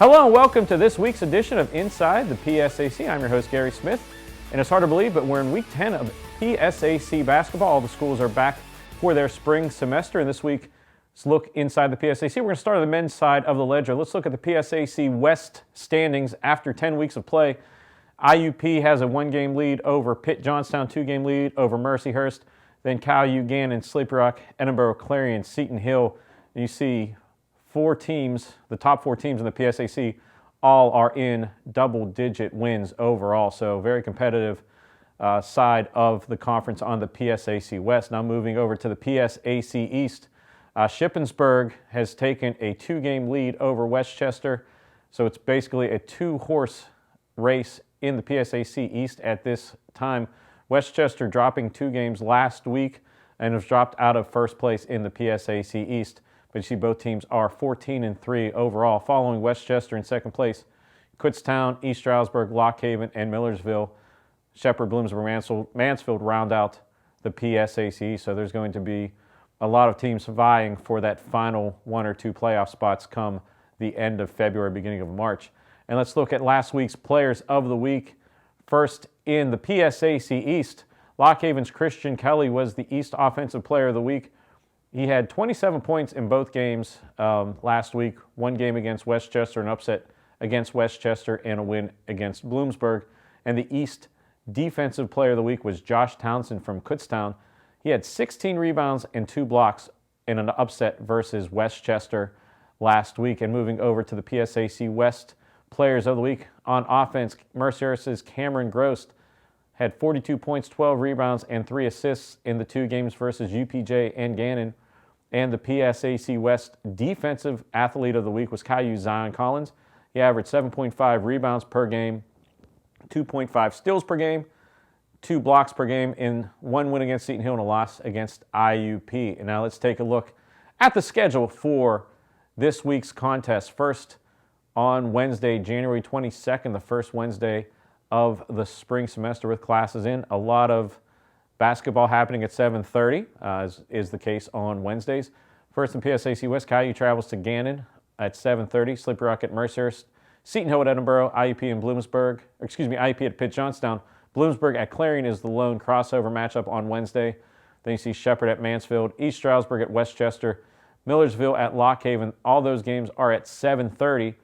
Hello and welcome to this week's edition of Inside the PSAC. I'm your host, Gary Smith, and it's hard to believe, but we're in week 10 of PSAC basketball. All the schools are back for their spring semester, and this week's look inside the PSAC. We're going to start on the men's side of the ledger. Let's look at the PSAC West standings after 10 weeks of play. IUP has a 1-game lead over Pitt Johnstown, 2-game lead over Mercyhurst, then Cal U, Gannon, Sleepy Rock, Edinboro, Clarion, Seton Hill. And you see 4 teams, the top 4 teams in the PSAC, all are in double-digit wins overall. So very competitive side of the conference on the PSAC West. Now moving over to the PSAC East. Shippensburg has taken a 2-game lead over Westchester. So it's basically a 2-horse race in the PSAC East at this time. Westchester dropping 2 games last week and has dropped out of first place in the PSAC East. But you see both teams are 14-3 overall. Following Westchester in second place, Kutztown, East Stroudsburg, Lock Haven, and Millersville. Shepherd, Bloomsburg, Mansfield round out the PSAC. So there's going to be a lot of teams vying for that final 1 or 2 playoff spots come the end of February, beginning of March. And let's look at last week's Players of the Week. First, in the PSAC East, Lock Haven's Christian Kelly was the East Offensive Player of the Week. He had 27 points in both games last week, 1 game against Westchester, an upset against Westchester, and a win against Bloomsburg. And the East Defensive Player of the Week was Josh Townsend from Kutztown. He had 16 rebounds and 2 blocks in an upset versus Westchester last week. And moving over to the PSAC West Players of the Week, on offense, Mercyhurst's Cameron Gross had 42 points, 12 rebounds, and 3 assists in the 2 games versus UPJ and Gannon. And the PSAC West Defensive Athlete of the Week was Caillou Zion Collins. He averaged 7.5 rebounds per game, 2.5 steals per game, 2 blocks per game in 1 win against Seton Hill and a loss against IUP. And now let's take a look at the schedule for this week's contest. First, on Wednesday, January 22nd, the first Wednesday of the spring semester with classes in. A lot of basketball happening at 7:30, as is the case on Wednesdays. First in PSAC West, Caillou travels to Gannon at 7:30, Sleepy Rock at Mercyhurst, Seton Hill at Edinboro, IUP at Pitt Johnstown. Bloomsburg at Clarion is the lone crossover matchup on Wednesday. Then you see Shepherd at Mansfield, East Stroudsburg at Westchester, Millersville at Lock Haven. All those games are at 7:30.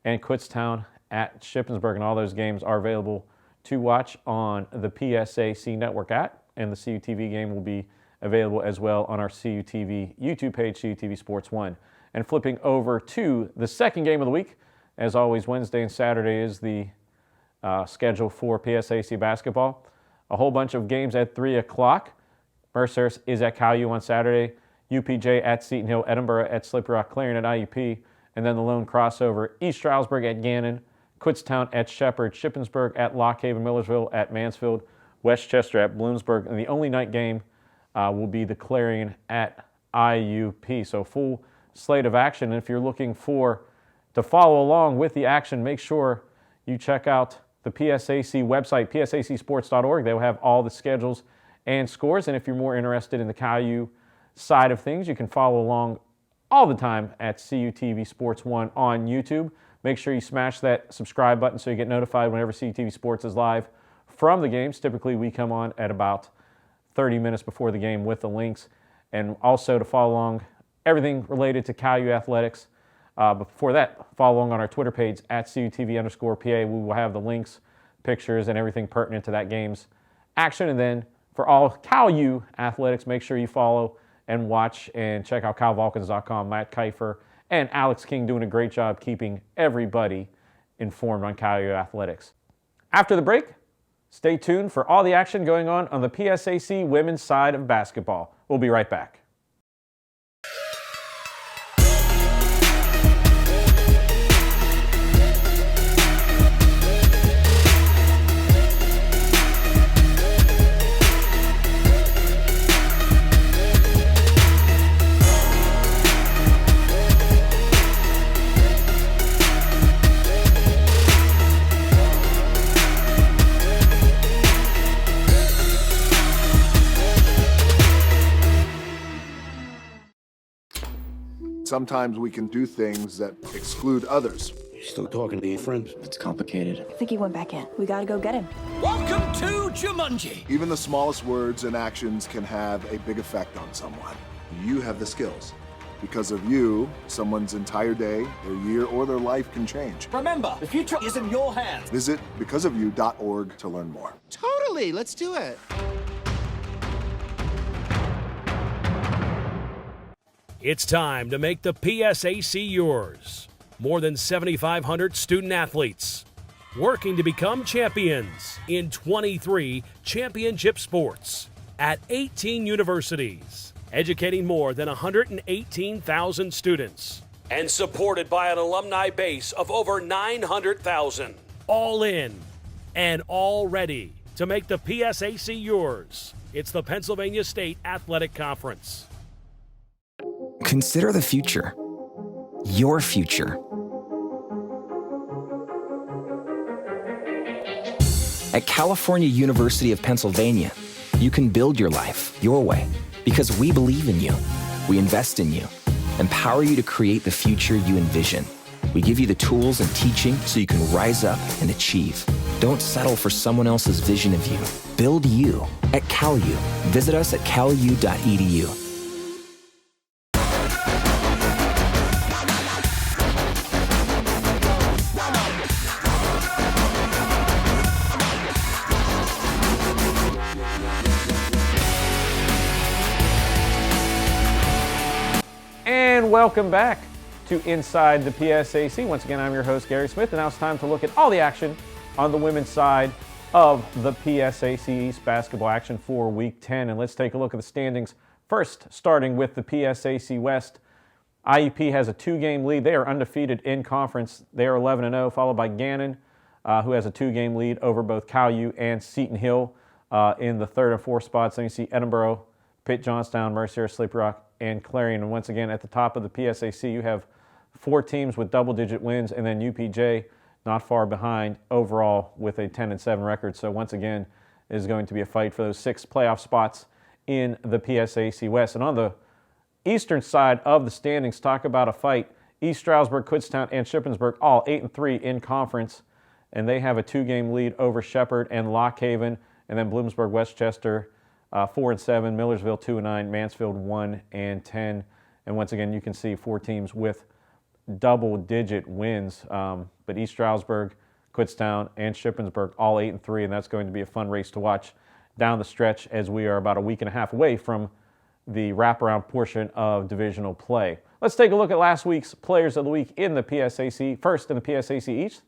And Kutztown at Shippensburg, and all those games are available to watch on the PSAC Network app, and the CUTV game will be available as well on our CUTV YouTube page, CUTV Sports 1. And flipping over to the second game of the week, as always, Wednesday and Saturday is the schedule for PSAC basketball. A whole bunch of games at 3 o'clock. Mercyhurst is at Caillou on Saturday, UPJ at Seton Hill, Edinboro at Sleepy Rock, Clarion at IUP, and then the lone crossover, East Stroudsburg at Gannon, Kutztown at Shepherd, Shippensburg at Lock Haven, Millersville at Mansfield, Westchester at Bloomsburg, and the only night game will be the Clarion at IUP. So full slate of action. And if you're looking to follow along with the action, make sure you check out the PSAC website, psacsports.org. They will have all the schedules and scores. And if you're more interested in the Caillou side of things, you can follow along all the time at CUTV Sports 1 on YouTube. Make sure you smash that subscribe button so you get notified whenever CUTV Sports is live from the games. Typically, we come on at about 30 minutes before the game with the links. And also to follow along everything related to Caillou athletics. But before that, follow along on our Twitter page at CUTV_PA. We will have the links, pictures, and everything pertinent to that game's action. And then for all Caillou athletics, make sure you follow and watch and check out CalVulcans.com. Matt Kiefer and Alex King doing a great job keeping everybody informed on Caillou athletics. After the break, stay tuned for all the action going on the PSAC women's side of basketball. We'll be right back. Sometimes we can do things that exclude others. You still talking to your friend? It's complicated. I think he went back in. We gotta go get him. Welcome to Jumanji. Even the smallest words and actions can have a big effect on someone. You have the skills. Because of you, someone's entire day, their year, or their life can change. Remember, the future is in your hands. Visit becauseofyou.org to learn more. Totally, let's do it. It's time to make the PSAC yours. More than 7,500 student athletes working to become champions in 23 championship sports at 18 universities, educating more than 118,000 students, and supported by an alumni base of over 900,000. All in and all ready to make the PSAC yours. It's the Pennsylvania State Athletic Conference. Consider the future. Your future. At California University of Pennsylvania, you can build your life your way because we believe in you. We invest in you, empower you to create the future you envision. We give you the tools and teaching so you can rise up and achieve. Don't settle for someone else's vision of you. Build you at CalU. Visit us at calu.edu. And welcome back to Inside the PSAC. Once again, I'm your host, Gary Smith, and now it's time to look at all the action on the women's side of the PSAC East basketball action for Week 10. And let's take a look at the standings. First, starting with the PSAC West, IUP has a 2-game lead. They are undefeated in conference. They are 11-0, followed by Gannon, who has a 2-game lead over both CalU and Seton Hill in the 3rd and 4th spots. Then you see Edinboro, Pitt, Johnstown, Mercier, Sleepy Rock, and Clarion. And once again, at the top of the PSAC, you have 4 teams with double-digit wins, and then UPJ not far behind overall with a 10-7 record. So once again, it is going to be a fight for those 6 playoff spots in the PSAC West. And on the eastern side of the standings, talk about a fight. East Stroudsburg, Kutztown, and Shippensburg all 8-3 in conference, and they have a 2-game lead over Shepherd and Lock Haven, and then Bloomsburg, Westchester, 4-7, Millersville 2-9, Mansfield 1-10, and once again you can see 4 teams with double-digit wins. But East Stroudsburg, Kutztown, and Shippensburg all 8-3, and that's going to be a fun race to watch down the stretch as we are about a week and a half away from the wraparound portion of divisional play. Let's take a look at last week's Players of the Week in the PSAC. First in the PSAC East,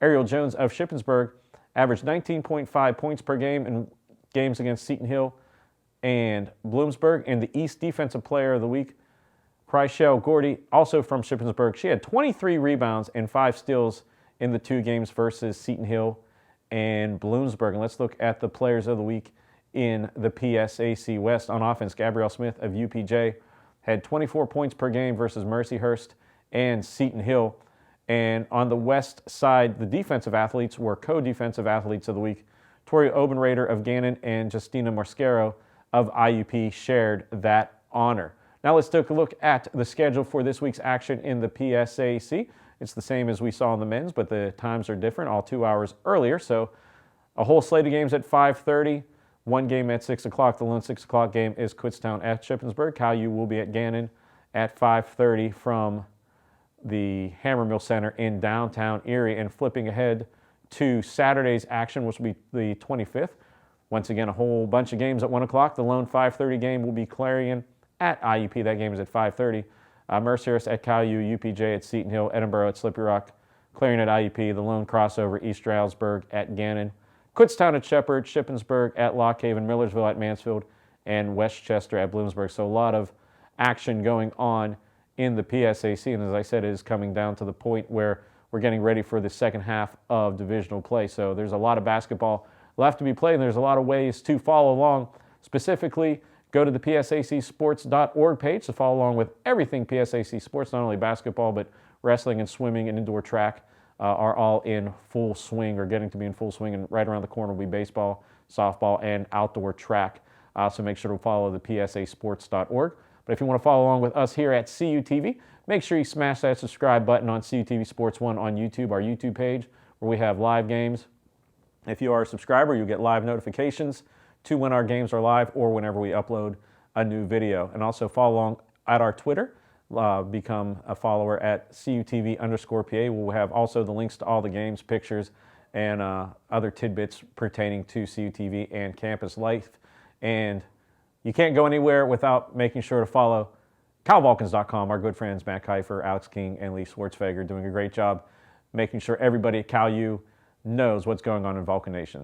Ariel Jones of Shippensburg averaged 19.5 points per game in games against Seton Hill and Bloomsburg. And the East Defensive Player of the Week, Chryshelle Gordy, also from Shippensburg. She had 23 rebounds and 5 steals in the 2 games versus Seton Hill and Bloomsburg. And let's look at the Players of the Week in the PSAC West. On offense, Gabrielle Smith of UPJ had 24 points per game versus Mercyhurst and Seton Hill. And on the West side, the defensive athletes were co-defensive athletes of the week. Tori Obenrader of Gannon and Justina Mosquero of IUP shared that honor. Now let's take a look at the schedule for this week's action in the PSAC. It's the same as we saw in the men's, but the times are different, all 2 hours earlier. So a whole slate of games at 5:30, 1 game at 6 o'clock. The lone 6 o'clock game is Kutztown at Shippensburg. CalU will be at Gannon at 5:30 from the Hammermill Center in downtown Erie. And flipping ahead to Saturday's action, which will be the 25th. Once again, a whole bunch of games at 1 o'clock. The lone 5:30 game will be Clarion at IUP. That game is at 5:30. Mercyhurst at CalU, UPJ at Seton Hill, Edinboro at Slippery Rock, Clarion at IUP, the lone crossover, East Stroudsburg at Gannon, Kutztown at Shepherd, Shippensburg at Lock Haven, Millersville at Mansfield, and Westchester at Bloomsburg. So a lot of action going on in the PSAC, and as I said, it is coming down to the point where we're getting ready for the second half of divisional play. So there's a lot of basketball left to be played, and there's a lot of ways to follow along. Specifically, go to the PSACsports.org page to follow along with everything PSAC sports, not only basketball, but wrestling and swimming and indoor track are all in full swing or getting to be in full swing. And right around the corner will be baseball, softball, and outdoor track. So make sure to follow the PSACsports.org. But But if you want to follow along with us here at CUTV, make sure you smash that subscribe button on CUTV Sports 1 on YouTube, our YouTube page, where we have live games. If you are a subscriber, you'll get live notifications to when our games are live or whenever we upload a new video. And also follow along at our Twitter. Become a follower at CUTV_PA. We'll have also the links to all the games, pictures, and other tidbits pertaining to CUTV and campus life. And you can't go anywhere without making sure to follow CalVulcans.com. Our good friends Matt Kiefer, Alex King, and Lee Schwartzfeger doing a great job making sure everybody at Cal U knows what's going on in Vulcan Nation.